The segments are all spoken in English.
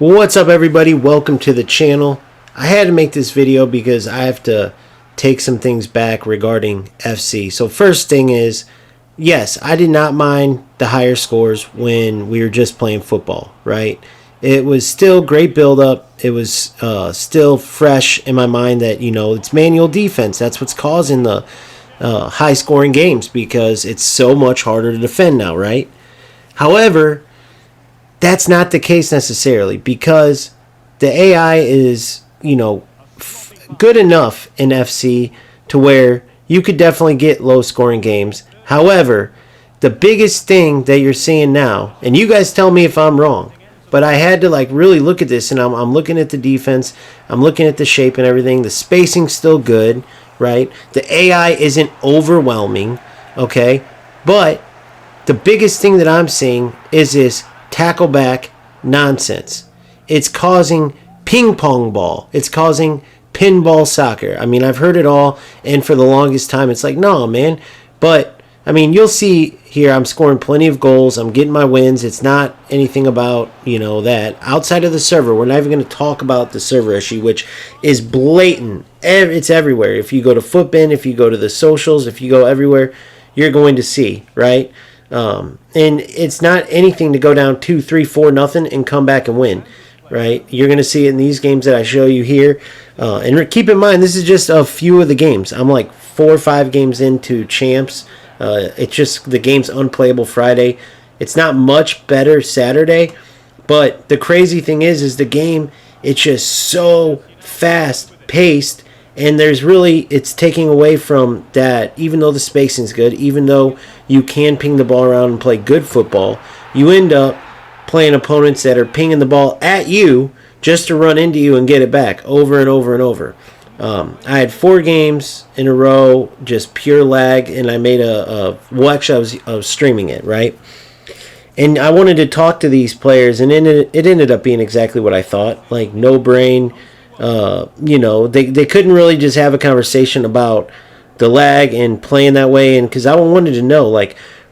What's up, everybody? Welcome to the channel. I had to make this video because I have to take some things back regarding FC. So first thing is, yes, I did not mind the higher scores when we were just playing football, right? It was still great build-up. It was still fresh in my mind that, it's manual defense. That's what's causing the high-scoring games because it's so much harder to defend now, right? However, that's not the case necessarily because the AI is, good enough in FC to where you could definitely get low-scoring games. However, the biggest thing that you're seeing now, and you guys tell me if I'm wrong, but I had to really look at this, and I'm looking at the defense, I'm looking at the shape and everything. The spacing's still good, right? The AI isn't overwhelming, okay? But the biggest thing that I'm seeing is this tackle back nonsense. It's causing ping pong ball. It's causing pinball soccer. I mean, I've heard it all, and for the longest time, it's like, no, man. But, you'll see here, I'm scoring plenty of goals. I'm getting my wins. It's not anything about, that. Outside of the server, we're not even going to talk about the server issue, which is blatant. It's everywhere. If you go to Footbin, if you go to the socials, if you go everywhere, you're going to see, right? And it's not anything to go down 2-3-4 nothing and come back and win, right? You're going to see it in these games that I show you here. And keep in mind, this is just a few of the games. I'm like 4 or 5 games into champs. It's just the game's unplayable Friday. It's not much better Saturday, but the crazy thing is the game, it's just so fast paced. And it's taking away from that, even though the spacing's good, even though you can ping the ball around and play good football, you end up playing opponents that are pinging the ball at you just to run into you and get it back over and over and over. I had 4 games in a row, just pure lag, and I made I was streaming it, right? And I wanted to talk to these players, and it ended up being exactly what I thought, like no brain. They couldn't really just have a conversation about the lag and playing that way. And because I wanted to know,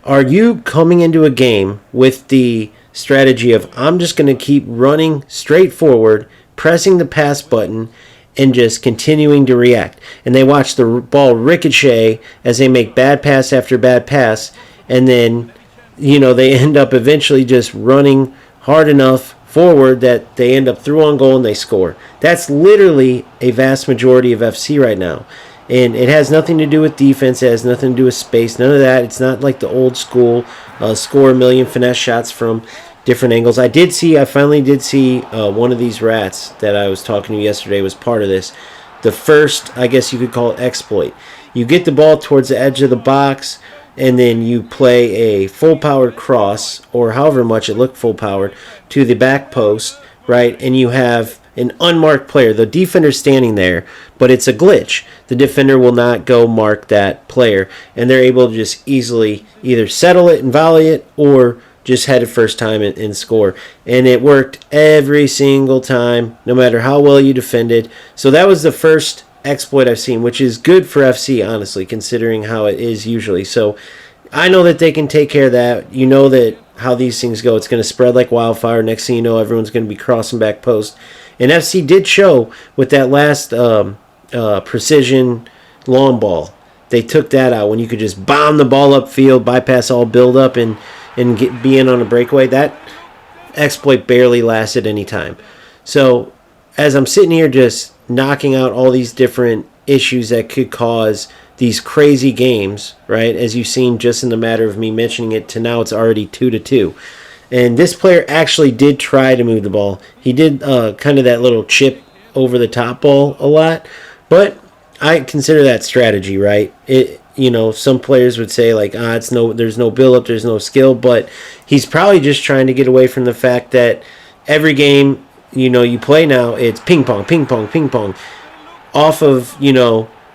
are you coming into a game with the strategy of I'm just going to keep running straight forward, pressing the pass button, and just continuing to react? And they watch the ball ricochet as they make bad pass after bad pass, and then they end up eventually just running hard enough forward that they end up through on goal and they score. That's literally a vast majority of FC right now. And it has nothing to do with defense. It has nothing to do with space. None of that. It's not like the old school score a million finesse shots from different angles. I finally did see one of these rats that I was talking to yesterday was part of this. The first, I guess you could call it exploit. You get the ball towards the edge of the box, and then you play a full-powered cross, or however much it looked full-powered, to the back post, right? And you have an unmarked player. The defender's standing there, but it's a glitch. The defender will not go mark that player, and they're able to just easily either settle it and volley it, or just head it first time and score. And it worked every single time, no matter how well you defended. So that was the first exploit I've seen, which is good for FC, honestly, considering how it is usually. So I know that they can take care of that. You know that how these things go. It's going to spread like wildfire. Next thing you know, everyone's going to be crossing back post. And FC did show with that last precision long ball. They took that out when you could just bomb the ball upfield, bypass all build up, and be in on a breakaway. That exploit barely lasted any time. So as I'm sitting here just knocking out all these different issues that could cause these crazy games, right? As you've seen just in the matter of me mentioning it to now, it's already 2-2. And this player actually did try to move the ball. He did kind of that little chip over the top ball a lot, but I consider that strategy, right? Some players would say there's no build up, there's no skill, but he's probably just trying to get away from the fact that every game you play now, it's ping pong, ping pong, ping pong, off of,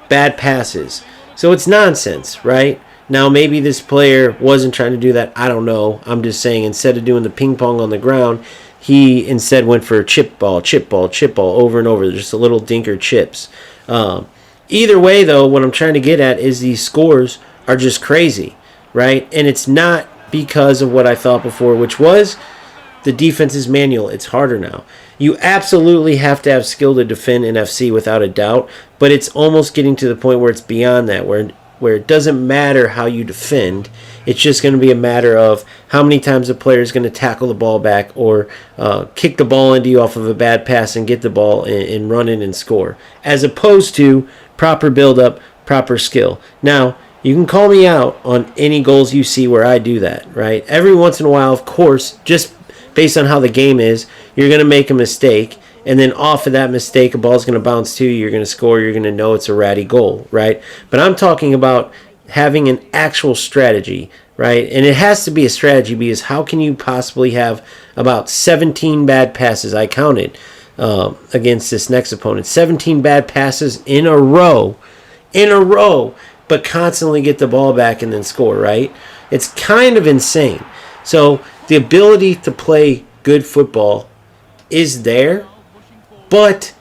bad passes. So it's nonsense, right? Now, maybe this player wasn't trying to do that. I don't know. I'm just saying instead of doing the ping pong on the ground, he instead went for chip ball, chip ball, chip ball over and over. Just a little dinker chips. Either way, though, what I'm trying to get at is these scores are just crazy, right? And it's not because of what I thought before, which was the defense is manual. It's harder now. You absolutely have to have skill to defend in FC without a doubt, but it's almost getting to the point where it's beyond that, where it doesn't matter how you defend. It's just going to be a matter of how many times a player is going to tackle the ball back or kick the ball into you off of a bad pass and get the ball and run in and score, as opposed to proper build-up, proper skill. Now, you can call me out on any goals you see where I do that, right? Every once in a while, of course, just based on how the game is, you're going to make a mistake, and then off of that mistake, a ball's going to bounce to you, you're going to score, you're going to know it's a ratty goal, right? But I'm talking about having an actual strategy, right? And it has to be a strategy, because how can you possibly have about 17 bad passes? I counted against this next opponent. 17 bad passes in a row, but constantly get the ball back and then score, right? It's kind of insane. So the ability to play good football is there, but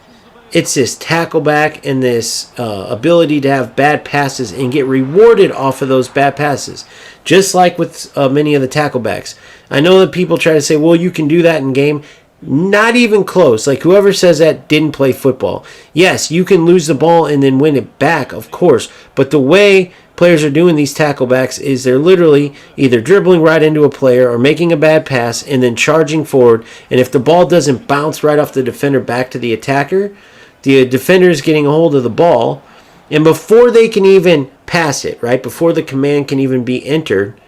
it's this tackle back and this ability to have bad passes and get rewarded off of those bad passes. Just like with many of the tackle backs. I know that people try to say, well, you can do that in game. Not even close. Like, whoever says that didn't play football. Yes, you can lose the ball and then win it back, of course. But the way players are doing these tackle backs is they're literally either dribbling right into a player or making a bad pass and then charging forward. And if the ball doesn't bounce right off the defender back to the attacker, the defender is getting a hold of the ball. And before they can even pass it, right, before the command can even be entered,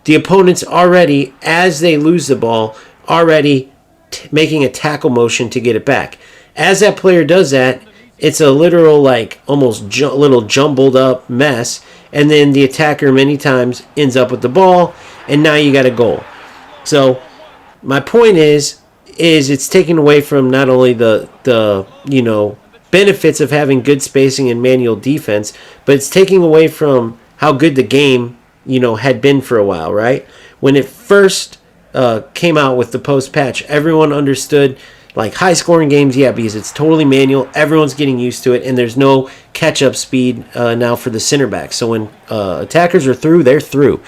the opponent's already, as they lose the ball, already making a tackle motion to get it back. As that player does that, it's a literal, like, almost little jumbled up mess, and then the attacker many times ends up with the ball, and now you got a goal. So my point is it's taken away from not only the benefits of having good spacing and manual defense, but it's taking away from how good the game had been for a while, right? When it first came out with the post patch, everyone understood, like, high scoring games, yeah, because it's totally manual, everyone's getting used to it, and there's no catch up speed now for the center back. So when attackers are through, they're through,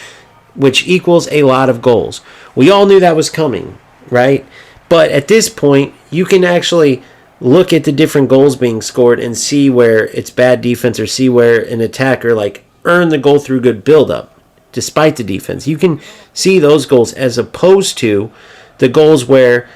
which equals a lot of goals. We all knew that was coming, right? But at this point, you can actually look at the different goals being scored and see where it's bad defense, or see where an attacker, like, earned the goal through good build-up despite the defense. You can see those goals, as opposed to the goals where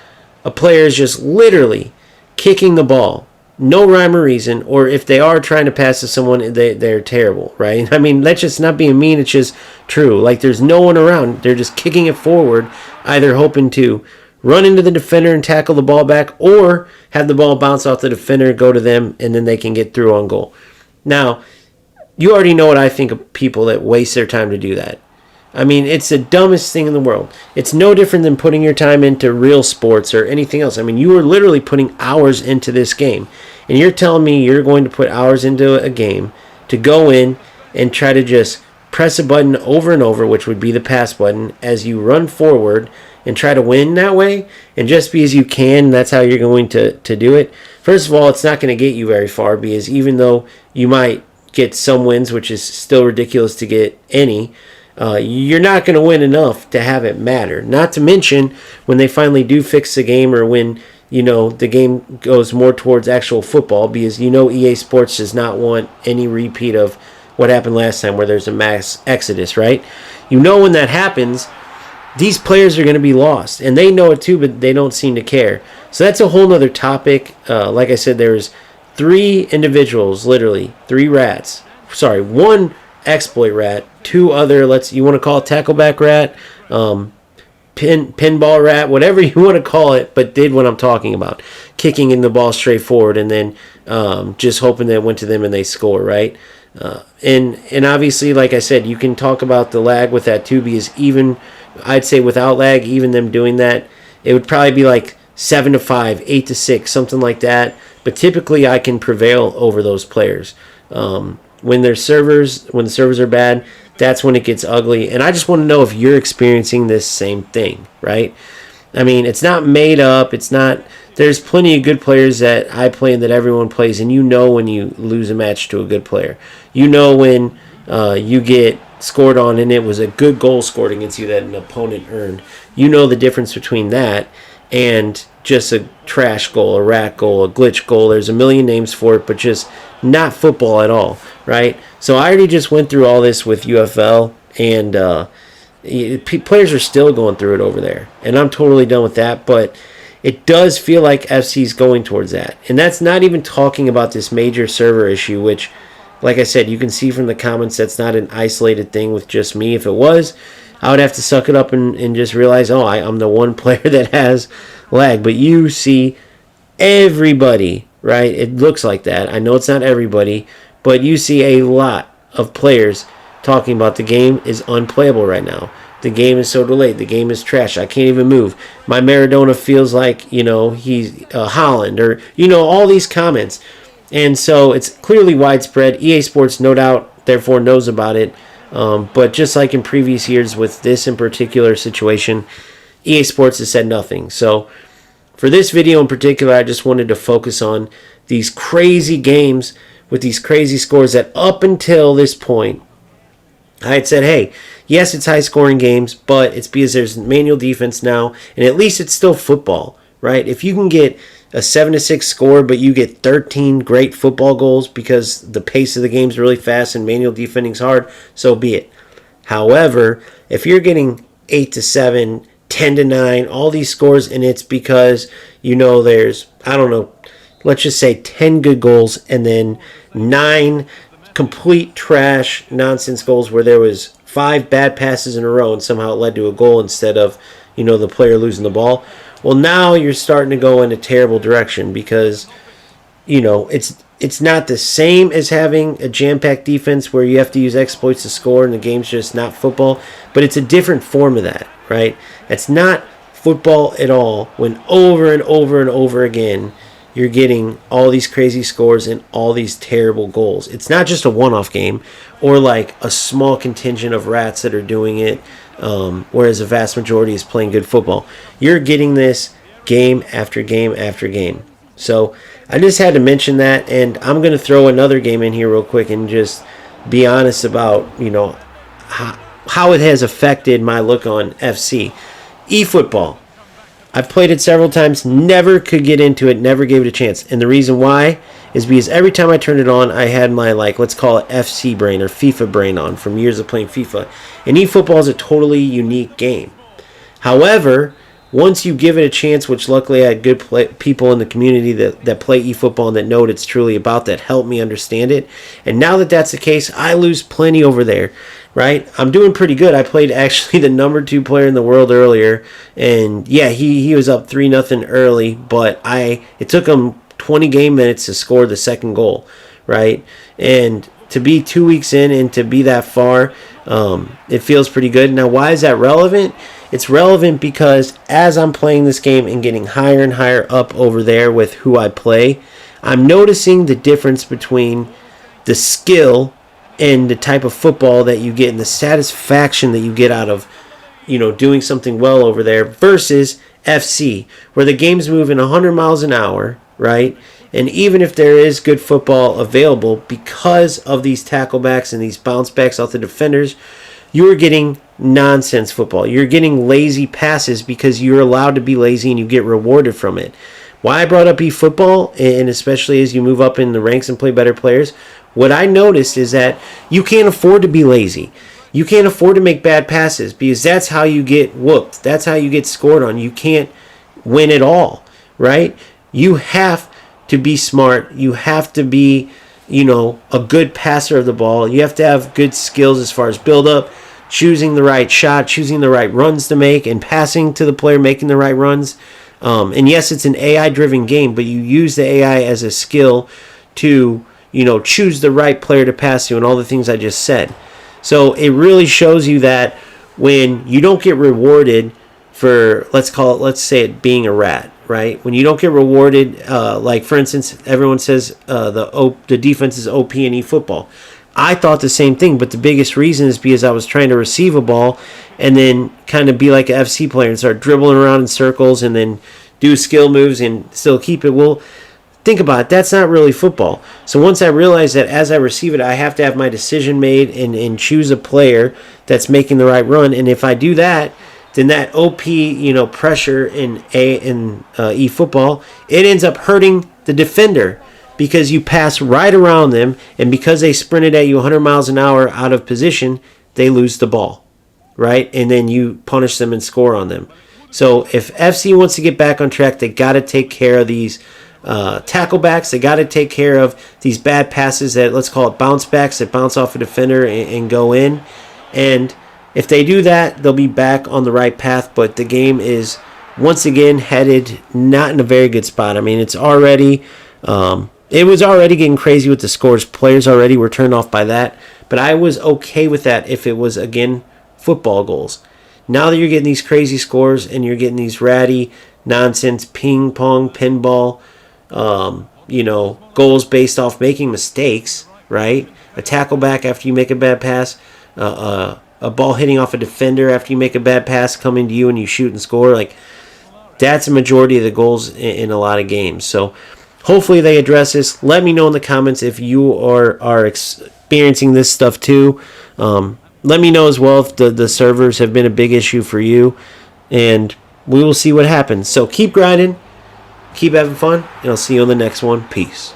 a player is just literally kicking the ball, no rhyme or reason, or if they are trying to pass to someone, they're terrible, right? I mean, that's just not being mean, it's just true. Like, there's no one around, they're just kicking it forward, either hoping to run into the defender and tackle the ball back, or have the ball bounce off the defender, go to them, and then they can get through on goal. Now, you already know what I think of people that waste their time to do that. I mean, it's the dumbest thing in the world. It's no different than putting your time into real sports or anything else. I mean, you are literally putting hours into this game. And you're telling me you're going to put hours into a game to go in and try to just press a button over and over, which would be the pass button, as you run forward and try to win that way. And just because you can, that's how you're going to do it. First of all, it's not going to get you very far, because even though you might get some wins, which is still ridiculous to get any, you're not going to win enough to have it matter. Not to mention when they finally do fix the game, or when the game goes more towards actual football, because EA Sports does not want any repeat of what happened last time, where there's a mass exodus, right? When that happens, these players are going to be lost, and they know it too, but they don't seem to care. So that's a whole nother topic. Like I said, there's 3 individuals, literally 3 rats. Sorry, 1 exploit rat, 2 other, you want to call it tackleback rat, pinball rat, whatever you want to call it, but did what I'm talking about, kicking in the ball straight forward, and then just hoping that it went to them and they score, right? And obviously, like I said, you can talk about the lag with that too, because even, I'd say without lag, even them doing that, it would probably be like 7-5, 8-6, something like that. But typically, I can prevail over those players. When the servers are bad, that's when it gets ugly. And I just want to know if you're experiencing this same thing, right? I mean, it's not made up. There's plenty of good players that I play and that everyone plays, and when you lose a match to a good player. When you get scored on and it was a good goal scored against you that an opponent earned. you know the difference between that and just a trash goal, a rat goal, a glitch goal. There's a million names for it, but just not football at all, right? So I already just went through all this with UFL, and players are still going through it over there, and I'm totally done with that. But it does feel like FC's going towards that, and that's not even talking about this major server issue, which, like I said, you can see from the comments that's not an isolated thing with just me. If it was, I would have to suck it up and just realize, oh, I'm the one player that has lag. But you see everybody, right? It looks like that. I know it's not everybody, but you see a lot of players talking about the game is unplayable right now. The game is so delayed. The game is trash. I can't even move. My Maradona feels like, he's Holland, or, all these comments. And so it's clearly widespread. EA Sports, no doubt, therefore knows about it. But just like in previous years with this in particular situation, EA Sports has said nothing. So for this video in particular, I just wanted to focus on these crazy games with these crazy scores that up until this point, I had said, hey, yes, it's high-scoring games, but it's because there's manual defense now, and at least it's still football, right? If you can get a 7-6 score, but you get 13 great football goals because the pace of the game is really fast and manual defending's hard, so be it. However, if you're getting 8-7, 10-9, all these scores, and it's because, there's, let's just say 10 good goals and then 9 complete trash nonsense goals where there was 5 bad passes in a row and somehow it led to a goal instead of, the player losing the ball. Well, now you're starting to go in a terrible direction because, it's not the same as having a jam-packed defense where you have to use exploits to score and the game's just not football, but it's a different form of that, right? It's not football at all when over and over and over again you're getting all these crazy scores and all these terrible goals. It's not just a one-off game or like a small contingent of rats that are doing it, whereas a vast majority is playing good football. You're getting this game after game after game. So I just had to mention that, and I'm going to throw another game in here real quick and just be honest about, how it has affected my look on FC. eFootball. I've played it several times, never could get into it, never gave it a chance. And the reason why is because every time I turned it on, I had my, let's call it FC brain or FIFA brain on from years of playing FIFA. And eFootball is a totally unique game. However, once you give it a chance, which luckily I had good people in the community that play eFootball and that know what it's truly about, that help me understand it. And now that that's the case, I lose plenty over there. Right, I'm doing pretty good. I played actually the number 2 player in the world earlier, and yeah, he was up 3-0 early, but it took him 20 game minutes to score the second goal, right? And to be 2 weeks in and to be that far, it feels pretty good. Now, why is that relevant? It's relevant because as I'm playing this game and getting higher and higher up over there with who I play, I'm noticing the difference between the skill and the type of football that you get and the satisfaction that you get out of, doing something well over there versus FC, where the game's moving 100 miles an hour, right? And even if there is good football available, because of these tacklebacks and these bounce backs off the defenders, you are getting nonsense football. You're getting lazy passes because you're allowed to be lazy and you get rewarded from it. Why I brought up eFootball, and especially as you move up in the ranks and play better players, what I noticed is that you can't afford to be lazy. You can't afford to make bad passes because that's how you get whooped. That's how you get scored on. You can't win at all, right? You have to be smart. You have to be, a good passer of the ball. You have to have good skills as far as build-up, choosing the right shot, choosing the right runs to make, and passing to the player, making the right runs. And yes, it's an AI-driven game, but you use the AI as a skill to choose the right player to pass to and all the things I just said. So it really shows you that when you don't get rewarded for, let's say it being a rat, right? When you don't get rewarded, for instance, everyone says the defense is OP in eFootball. I thought the same thing, but the biggest reason is because I was trying to receive a ball and then kind of be like an FC player and start dribbling around in circles and then do skill moves and still keep it. Well, think about it. That's not really football. So once I realized that as I receive it, I have to have my decision made and choose a player that's making the right run. And if I do that, then that OP, pressure in E football, it ends up hurting the defender because you pass right around them, and because they sprinted at you 100 miles an hour out of position, they lose the ball, right? And then you punish them and score on them. So if FC wants to get back on track, they got to take care of these tackle backs. They got to take care of these bad passes that, let's call it bounce backs, that bounce off a defender and go in. And if they do that, they'll be back on the right path. But the game is once again headed not in a very good spot. I mean, it's already it was already getting crazy with the scores. Players already were turned off by that. But I was okay with that if it was, again, football goals. Now that you're getting these crazy scores and you're getting these ratty nonsense ping pong, pinball, goals based off making mistakes, right? A tackle back after you make a bad pass, a ball hitting off a defender after you make a bad pass coming to you and you shoot and score. Like, that's a majority of the goals in a lot of games. So hopefully they address this. Let me know in the comments if you are experiencing this stuff too. Let me know as well if the servers have been a big issue for you, and we will see what happens. So keep grinding, keep having fun, and I'll see you on the next one. Peace.